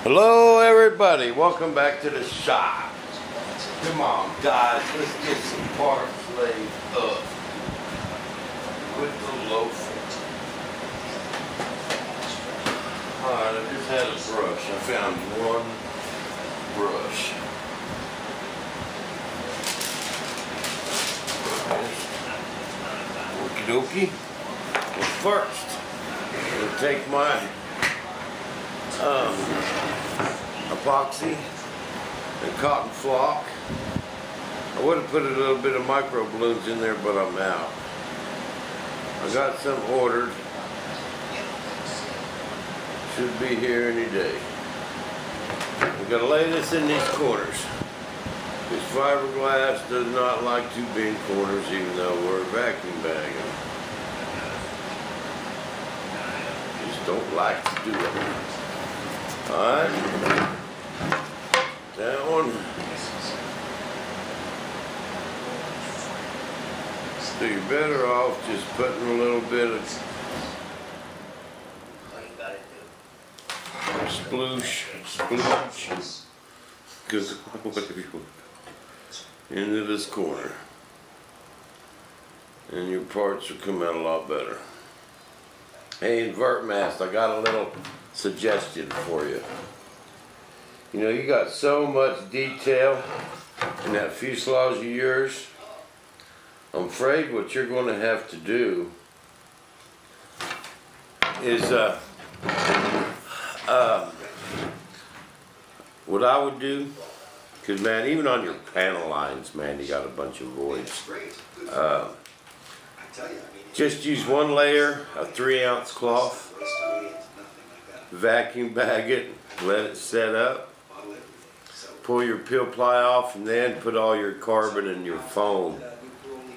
Hello everybody, welcome back to the shop. Come on guys, let's get some parts laid up with the loafing. Alright, I just had a brush. I found one brush. Okie dokie. Well, first, I'm going to take my epoxy and cotton flock. I would have put a little bit of micro balloons in there, but I'm out. I got some ordered. Should be here any day. I'm gonna lay this in these corners. This fiberglass does not like to be in corners, even though we're vacuum bagging. Just don't like to do it. Alright, that one. So you're better off just putting a little bit of sploosh, because whatever you want, into this corner, and your parts will come out a lot better. Hey, invert mask, I got a little suggestion for you. You know, you got so much detail in that fuselage of yours. I'm afraid what you're going to have to do is what I would do, because man, even on your panel lines, man, you got a bunch of voids. Just use one layer of 3-ounce cloth. Vacuum bag it, let it set up, pull your peel ply off, and then put all your carbon and your foam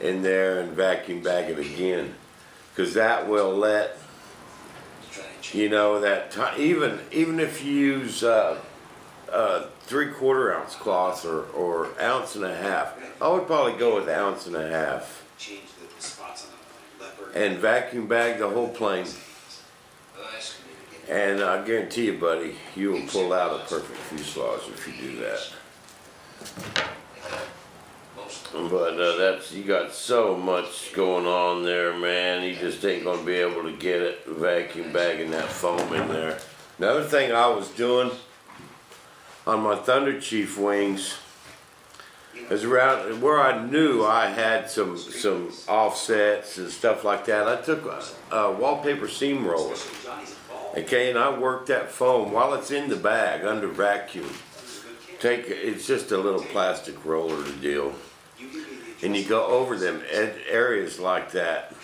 in there and vacuum bag it again, because that will let you know that even if you use 3/4 ounce cloth or 1.5 ounces, I would probably go with 1.5 ounces and vacuum bag the whole plane. And I guarantee you, buddy, you will pull out a perfect fuselage if you do that. But that's, you got so much going on there, man. You just ain't gonna be able to get it vacuum bagging that foam in there. Another thing I was doing on my Thunder Chief wings is around where I knew I had some offsets and stuff like that. I took a wallpaper seam roller. Okay, and I work that foam while it's in the bag under vacuum. It's just a little plastic roller deal, and you go over them areas like that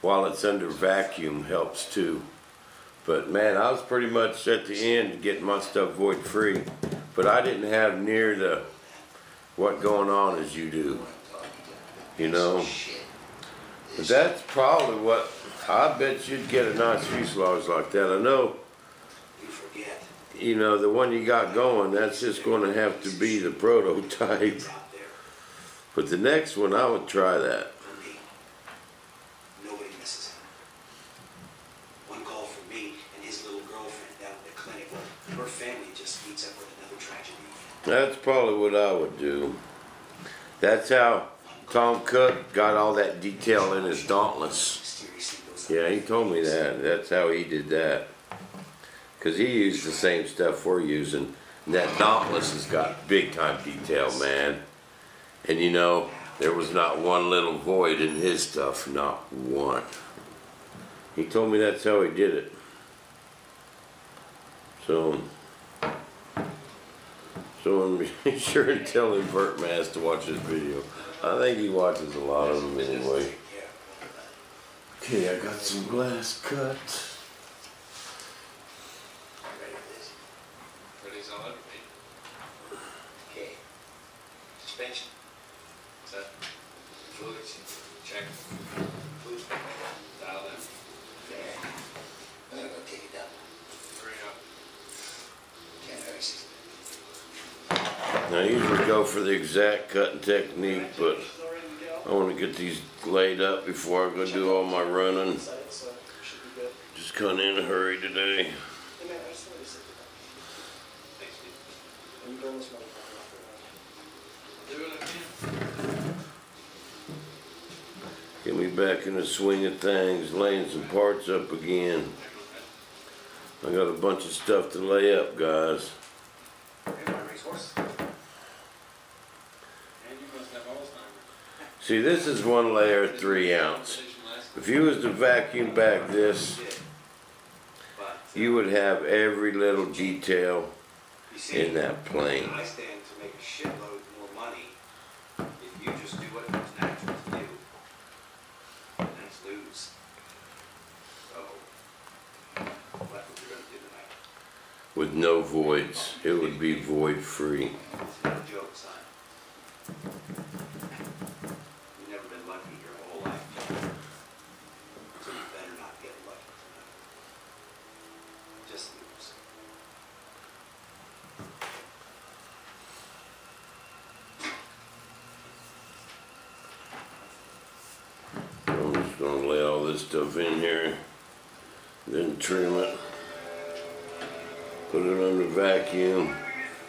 while it's under vacuum helps too. But man, I was pretty much at the end getting my stuff void free, but I didn't have near the what going on as you do, you know. But that's probably what. I bet you'd get a nice fuselage like that. I know, you know, the one you got going, that's just going to have to be the prototype. But the next one, I would try that. Nobody misses him. One call from me and his little girlfriend down at the clinic. Her family just meets up with another tragedy. That's probably what I would do. That's how Tom Cook got all that detail in his Dauntless. Yeah, he told me that. That's how he did that. Because he used the same stuff we're using. And that Dauntless has got big time detail, man. And you know, there was not one little void in his stuff. Not one. He told me that's how he did it. So be sure and tell Invert Mass to watch this video. I think he watches a lot of them anyway. Okay, I got some glass cut. Ready's all over, mate. Okay. Suspension. Set. Fluids. Check. Fluids. Dial them. There. I'm gonna go take it down. Hurry up. Can't hurry, 6. Now, I usually go for the exact cutting technique, but I want to get these laid up before I go do all my running. Just kind of in a hurry today. Thanks, dude. You burn this motherfucker off the I'll do what I can. Get me back in the swing of things, laying some parts up again. I got a bunch of stuff to lay up, guys. Hey, my racehorse. And you must have Alzheimer's. See, this is 1 layer, 3 ounce. If you was to vacuum back this, you would have every little detail in that plane. I stand to make a shitload more money if you just do what comes natural to you. And it's lose. So, that's what we're going to do tonight. With no voids, it would be void free. It's not a joke, son. You've never been lucky your whole life. So you better not get lucky tonight. Just lose. I'm just gonna lay all this stuff in here, then trim it, put it under vacuum.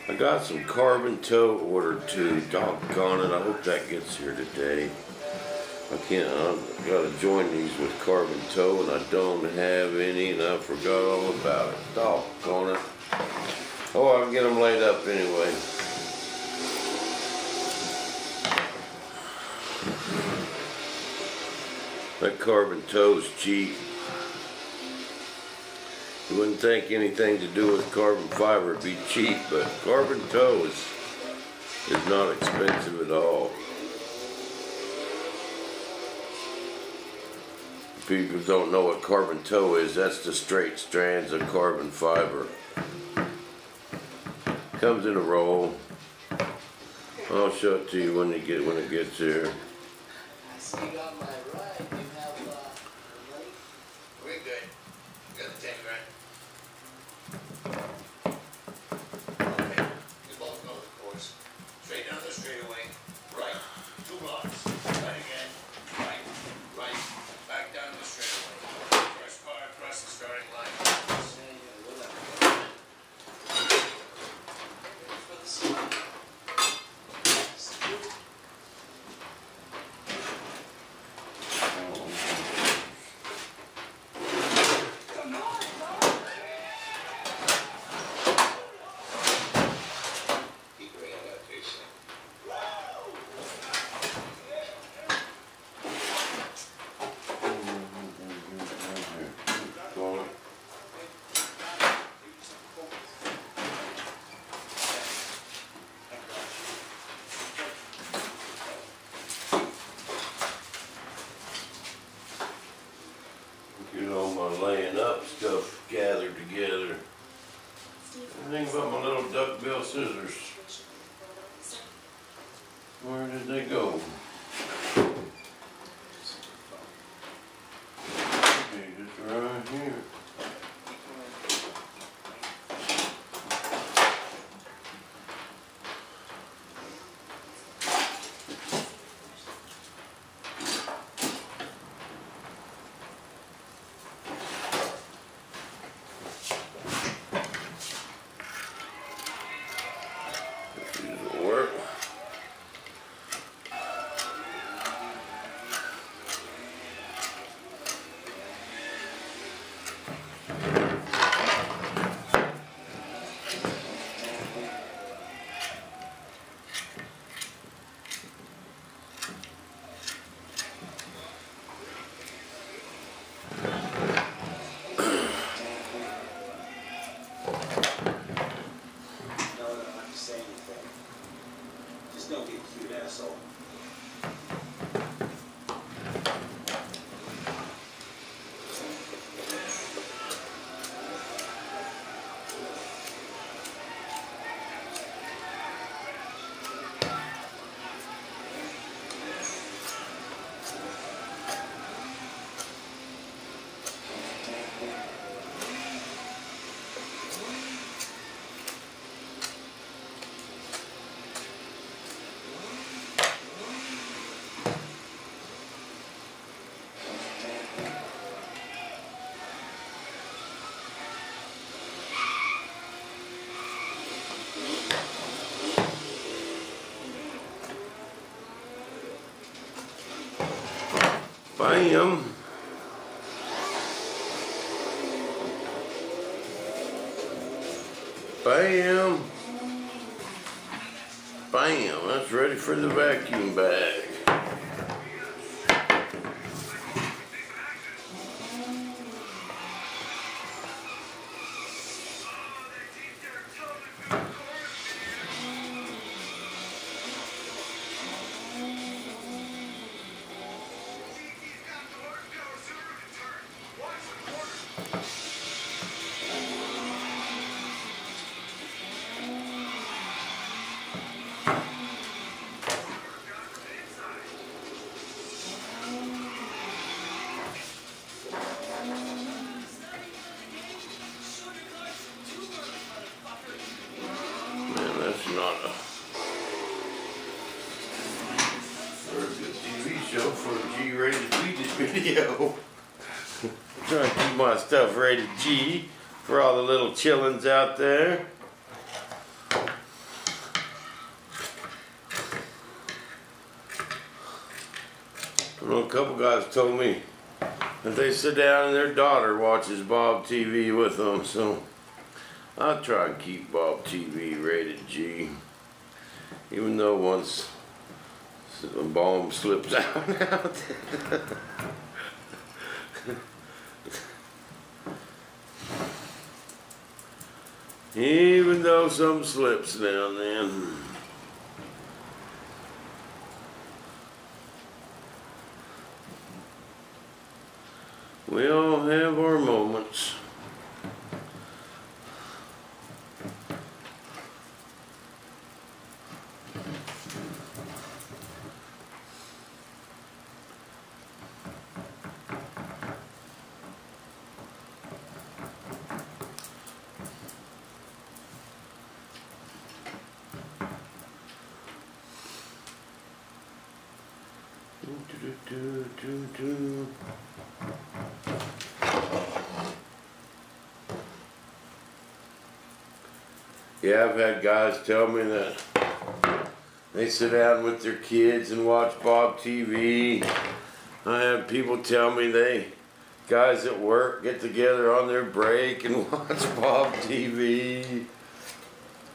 I got some carbon toe ordered too, doggone it, I hope that gets here today. I've gotta join these with carbon toe and I don't have any and I forgot all about it, doggone it. Oh, I'll get them laid up anyway. That carbon toe's cheap. You wouldn't think anything to do with carbon fiber would be cheap, but carbon toe is not expensive at all. People don't know what carbon toe is. That's the straight strands of carbon fiber. Comes in a roll. I'll show it to you when it gets here. I see on my right you have money. We're good. Got the 10 grand. Okay. You both know the course. Straight down the straightaway. Right. 2 blocks. Right again. Right. Right. Back down the straightaway. First car across the starting line. For the sun. Get all my laying up stuff gathered together. Think about my little duckbill scissors. Where did they go? Okay, just right here. These will work. No, I don't have to say anything. Just don't be a cute asshole. Bam. Bam. Bam. That's ready for the vacuum bag. That's not a very good TV show for a G-rated video. I'm trying to keep my stuff rated G for all the little chillins out there. I know a couple guys told me that they sit down and their daughter watches Bob TV with them, so I'll try and keep Bob TV rated G, even though once a bomb slips out. Even though some slips now and then. We all have our moments. Yeah, I've had guys tell me that they sit down with their kids and watch Bob TV. I have people tell me guys at work get together on their break and watch Bob TV.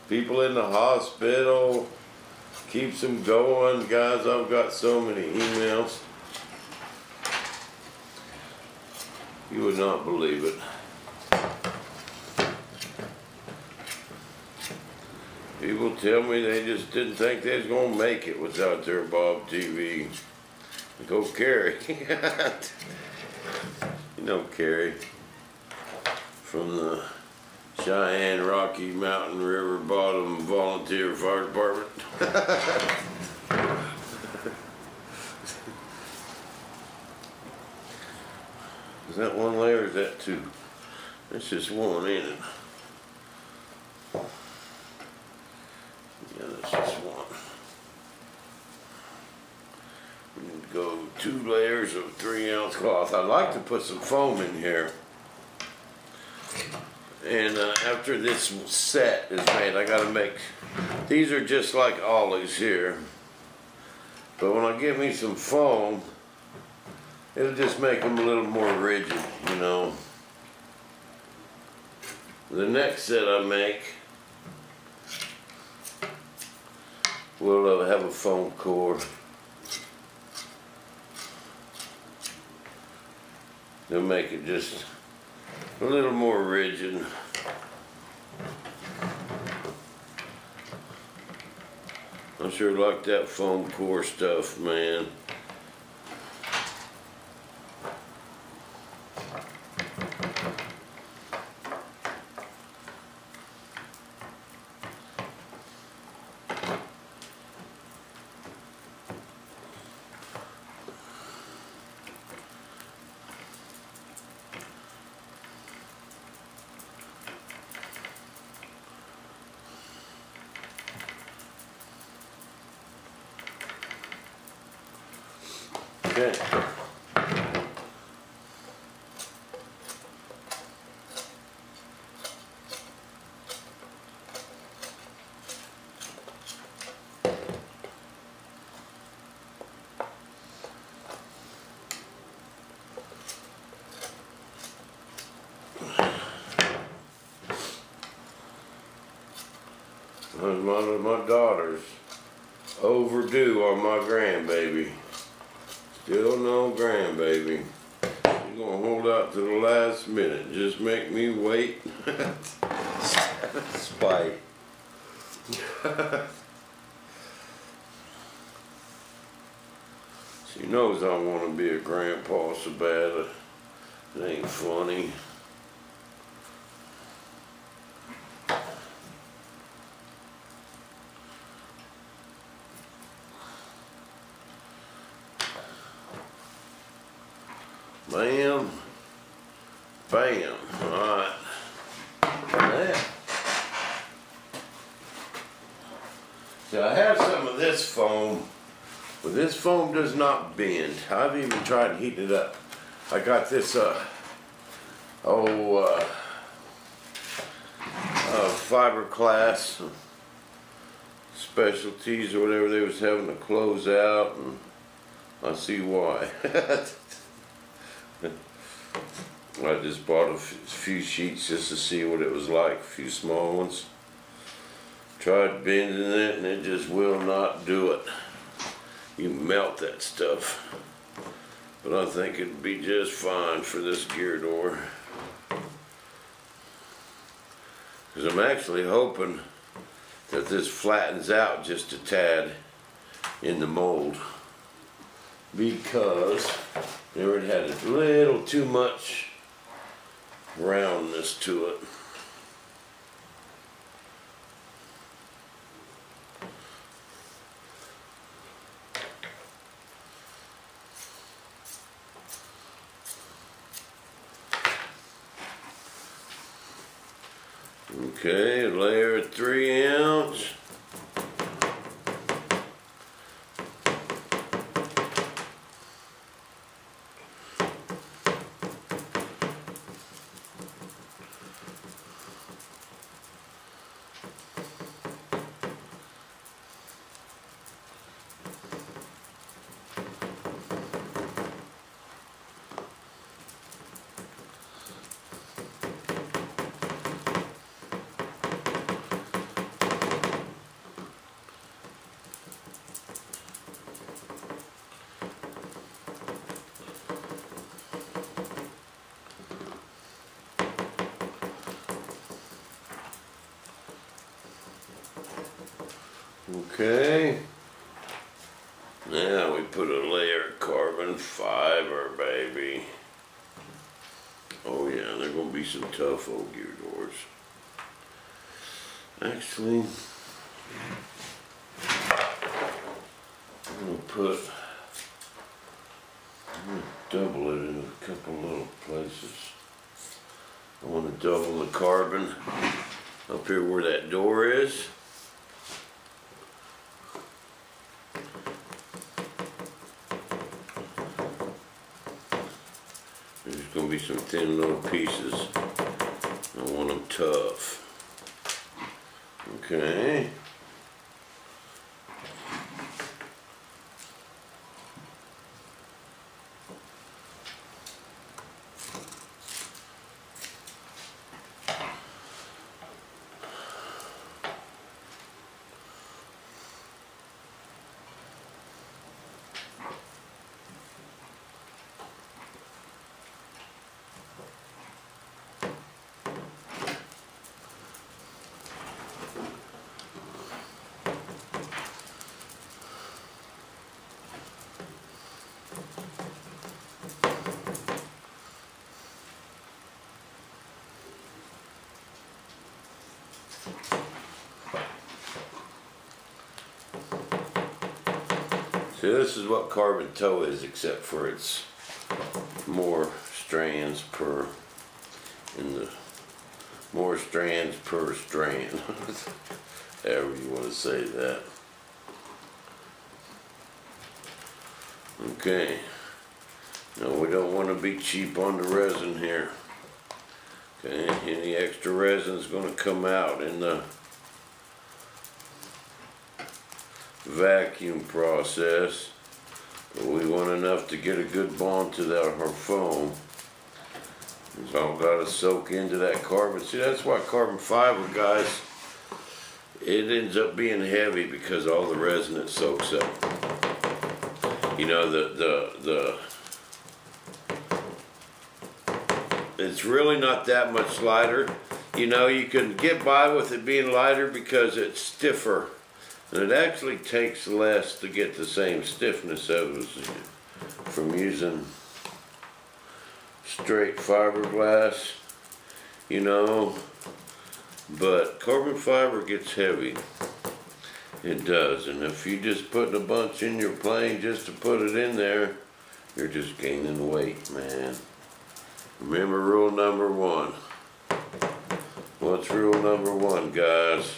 People in the hospital, keeps them going. Guys, I've got so many emails. You would not believe it. People tell me they just didn't think they was gonna make it without their Bob TV. Go Carrie. You know Carrie from the Cheyenne Rocky Mountain River Bottom Volunteer Fire Department. Is that one layer or is that two? That's just one, ain't it? Yeah, that's just one. We need to go 2 layers of 3-ounce cloth. I'd like to put some foam in here. And after this set is made, I gotta make, these are just like ollies here. But when I get me some foam, it'll just make them a little more rigid, you know. The next set I make will have a foam core. They'll make it just a little more rigid. I sure like that foam core stuff, man. Okay. My daughter's overdue on my grandbaby. Still no grandbaby. She's gonna hold out to the last minute. Just make me wait. Spite. She knows I want to be a grandpa so bad. It ain't funny. Bam. Bam. Alright. That. So I have some of this foam, but this foam does not bend. I've even tried heating it up. I got this fiberglass specialties or whatever they was having to close out, and I see why. I just bought a few sheets just to see what it was like, a few small ones. Tried bending it and it just will not do it. You melt that stuff. But I think it'd be just fine for this gear door. Because I'm actually hoping that this flattens out just a tad in the mold. Because it had a little too much roundness to it. Okay, a layer of 3-ounce. Okay, now we put a layer of carbon fiber, baby. Oh yeah, they're gonna be some tough old gear doors. Actually, I'm gonna double it in a couple little places. I want to double the carbon up here where that door is. There's going to be some thin little pieces. I want them tough. Okay. See, this is what carbon toe is, except for it's more strands per strand. However you want to say that. Okay. Now we don't want to be cheap on the resin here. Okay, any extra resin is going to come out in the vacuum process, but we want enough to get a good bond to that our foam. It's all got to soak into that carbon. See, that's why carbon fiber, guys, it ends up being heavy because all the resin it soaks up. You know, it's really not that much lighter. You know, you can get by with it being lighter because it's stiffer. And it actually takes less to get the same stiffness as from using straight fiberglass, you know. But carbon fiber gets heavy. It does. And if you just put a bunch in your plane just to put it in there, you're just gaining weight, man. Remember rule number 1. What's rule number 1, guys?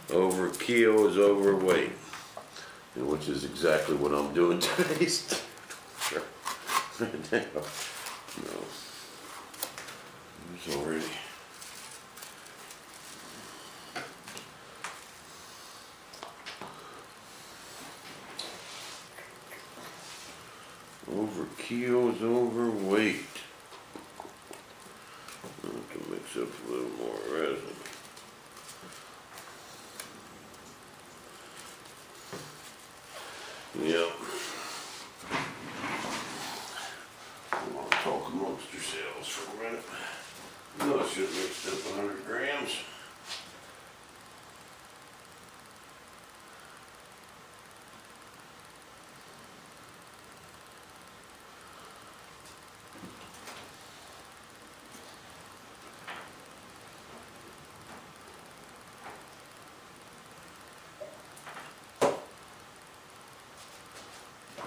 Overkill is overweight. And which is exactly what I'm doing today. No. It's already. Overkill is overweight. I have to mix up a little more resin. Yep. You want to talk amongst yourselves for a minute? No, I should have mixed up 100 grams.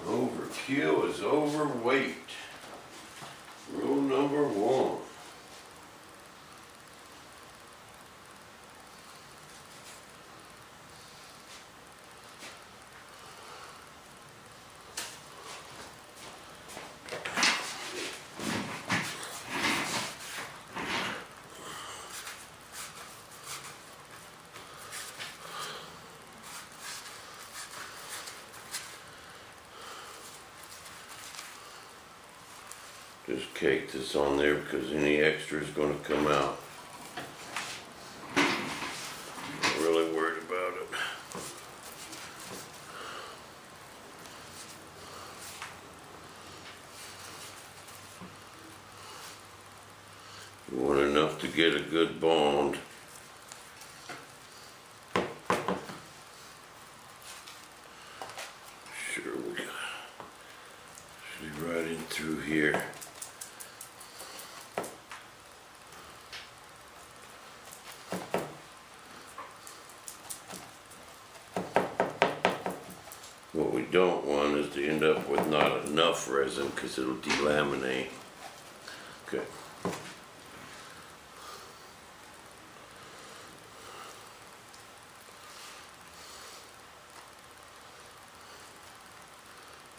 Overkill is overweight. Rule number 1. Just cake this on there because any extra is going to come out. Not really worried about it. You want enough to get a good bond. Sure, we got should be right in through here. What we don't want is to end up with not enough resin because it'll delaminate. Okay.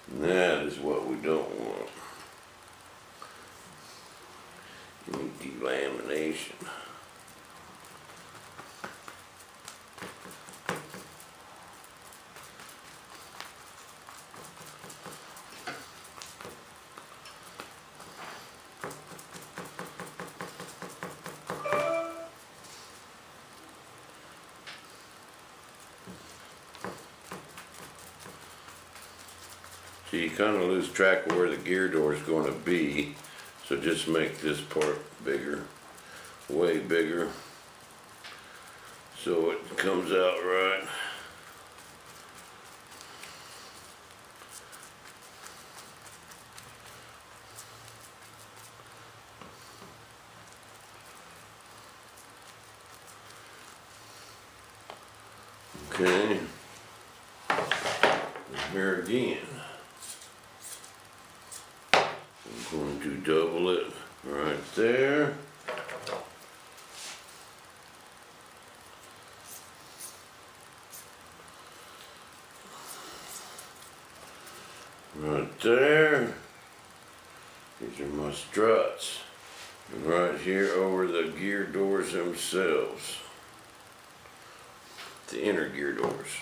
And that is what we don't want. Any delamination. So you kind of lose track of where the gear door is going to be, so just make this part bigger, way bigger, so it comes out right. Okay, and here again. I'm going to double it right there. Right there. These are my struts. And right here over the gear doors themselves. The inner gear doors.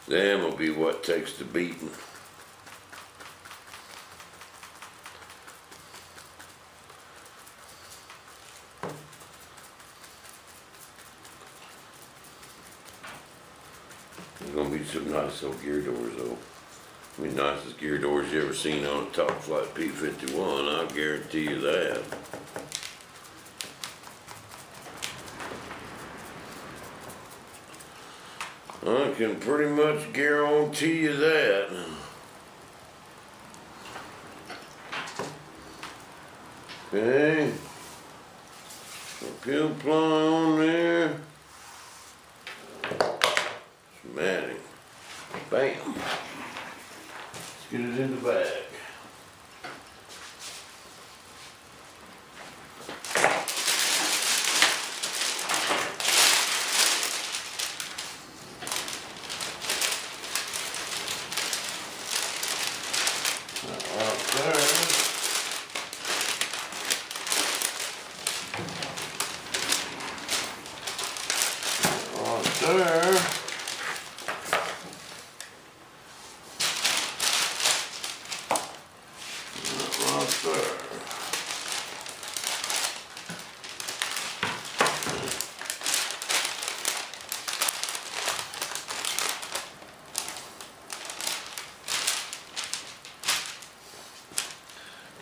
Them will be what takes the beating. gonna be some nice old gear doors though. I mean, nicest gear doors you ever seen on a Top Flight P-51, I'll guarantee you that. I can pretty much guarantee you that. Okay. Peel ply on there. Some matting. Bam. Let's get it in the bag. There. Right there.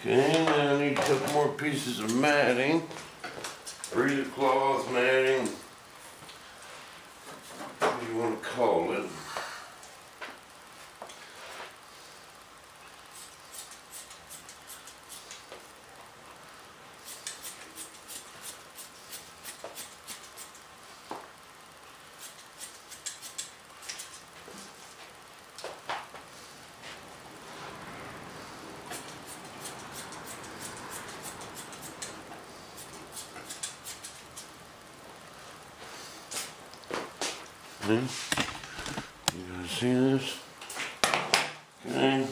Okay, now I need a couple more pieces of matting. Breather cloth matting. What do you want to call it? You guys see this? Okay.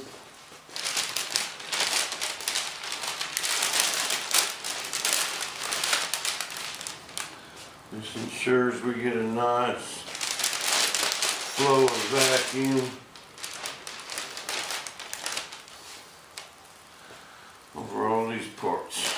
This ensures we get a nice flow of vacuum over all these parts.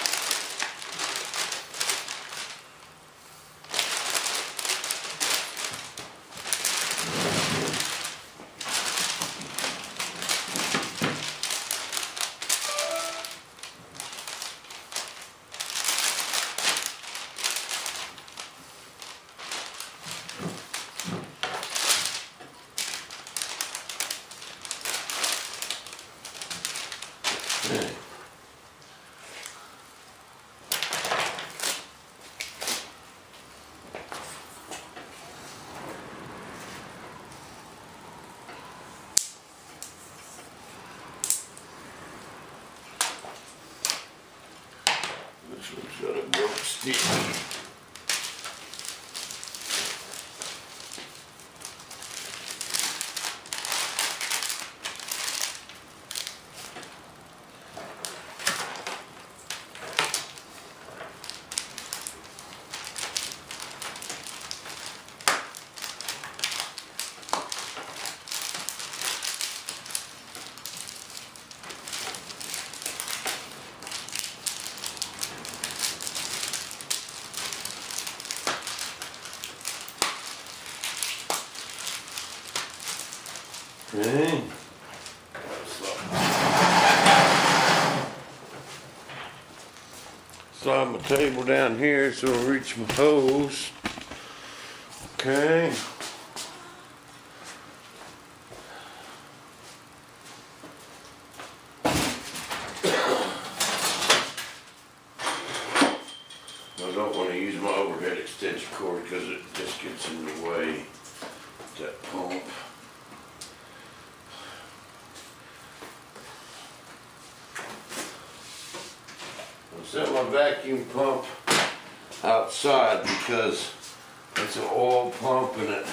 Okay. This one's got a broke stick. Okay. Slide my table down here so I reach my hose. Okay. I don't want to use my overhead extension cord because it just gets in the way of that pump. Set my vacuum pump outside because it's an oil pump and it